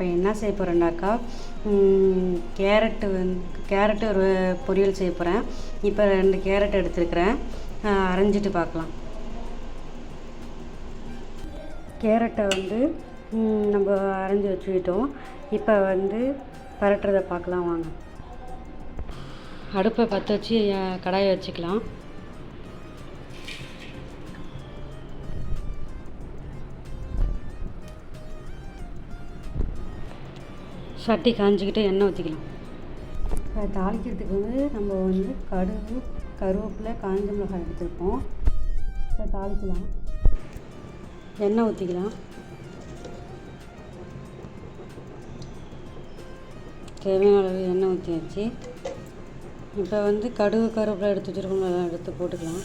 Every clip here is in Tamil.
இப்போ என்ன செய்ய போகிறேன்னாக்கா கேரட்டு ஒரு பொரியல் செய்ய போகிறேன். இப்போ 2 கேரட் எடுத்துருக்கிறேன், அரைஞ்சிட்டு பார்க்கலாம். கேரட்டை நம்ம அரைஞ்சி வச்சுக்கிட்டோம். இப்போ பரட்டுறதை பார்க்கலாம் வாங்க. அடுப்பை பற்ற வச்சு கடாயை வச்சுக்கலாம். சட்டி காஞ்சிக்கிட்டு எண்ணெய் ஊற்றிக்கலாம். இப்போ தாளிக்கிறதுக்கு நம்ம கடுகு, கருவேப்பிலை, காஞ்ச மிளகாய் எடுத்துருக்கோம். இப்போ தாளிக்கலாம். எண்ணெய் ஊற்றிக்கலாம். தேவையான அளவு எண்ணெய் ஊற்றியாச்சு. இப்போ கடுகு, கருவேப்பிலை எடுத்து வச்சுருக்கோம், அதெல்லாம் எடுத்து போட்டுக்கலாம்.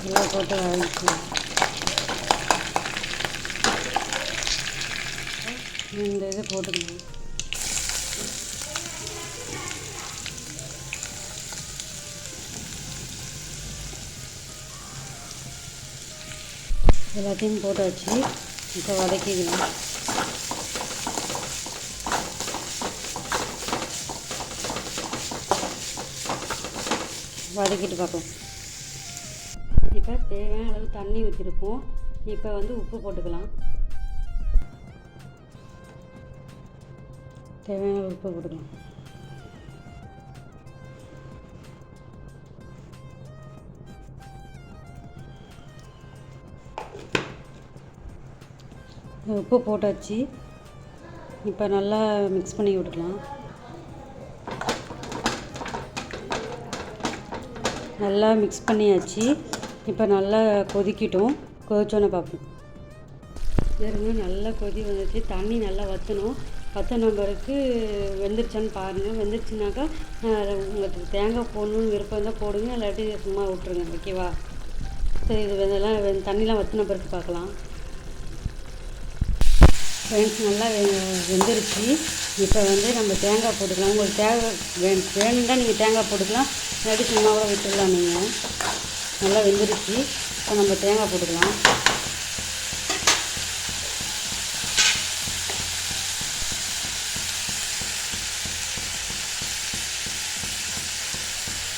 எல்லாம் போட்டு வதக்கிக்கலாம். இந்த இது போட்டுக்கணும். எல்லாத்தையும் போட்டு வச்சு இப்போ வதக்கிக்கலாம். வதக்கிட்டு பார்க்கலாம். இப்போ தேவையான அளவு தண்ணி ஊற்றிருப்போம். இப்போ உப்பு போட்டுக்கலாம். தேவையான அளவு உப்பு போட்டுக்கலாம். உப்பு போட்டாச்சு. இப்போ நல்லா மிக்ஸ் பண்ணி விட்டுக்கலாம். நல்லா மிக்ஸ் பண்ணியாச்சு. இப்போ நல்லா கொதிக்கிட்டோம். கொதிச்சோன்னே பார்ப்போம். நல்லா கொதி வந்துச்சு. தண்ணி நல்லா வற்றணும். வற்றின பிறகு வெந்துருச்சான்னு பாருங்கள். வெந்துருச்சுனாக்கா உங்களுக்கு தேங்காய் போடணுன்னு விருப்பம் இருந்தால் போடுங்க, இல்லாட்டி சும்மா விட்ருங்க. ஓகேவா? சரி, இது தண்ணிலாம் வற்றின பிறகு பார்க்கலாம். ஃப்ரெண்ட்ஸ், நல்லா வெந்துருச்சு. இப்போ நம்ம தேங்காய் போட்டுக்கலாம். உங்களுக்கு வேணும்னா நீங்கள் தேங்காய் போட்டுக்கலாம், இல்லாட்டி சும்மா கூட விட்டுடலாம். நீங்கள் நல்லா வெந்துருச்சு. இப்போ நம்ம தேங்காய் போட்டுக்கலாம்.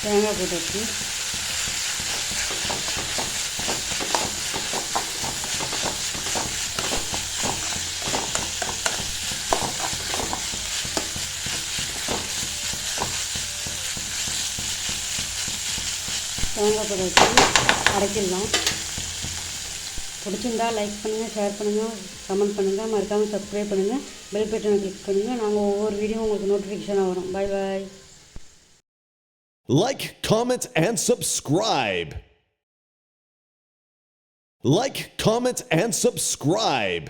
தேங்காய் போட்டாச்சு. தேங்காய் போட்டாச்சு. அரைச்சிடலாம். பிடிச்சிருந்தா லைக் பண்ணுங்கள், ஷேர் பண்ணுங்கள், கமெண்ட் பண்ணுங்கள், மறக்காமல் சப்ஸ்கிரைப் பண்ணுங்கள், பெல் பட்டனை கிளிக் பண்ணுங்கள். நாங்கள் ஒவ்வொரு வீடியோ உங்களுக்கு நோட்டிஃபிகேஷனாக வரும். பாய் பாய். Like, comment, and subscribe. Like, comment, and subscribe.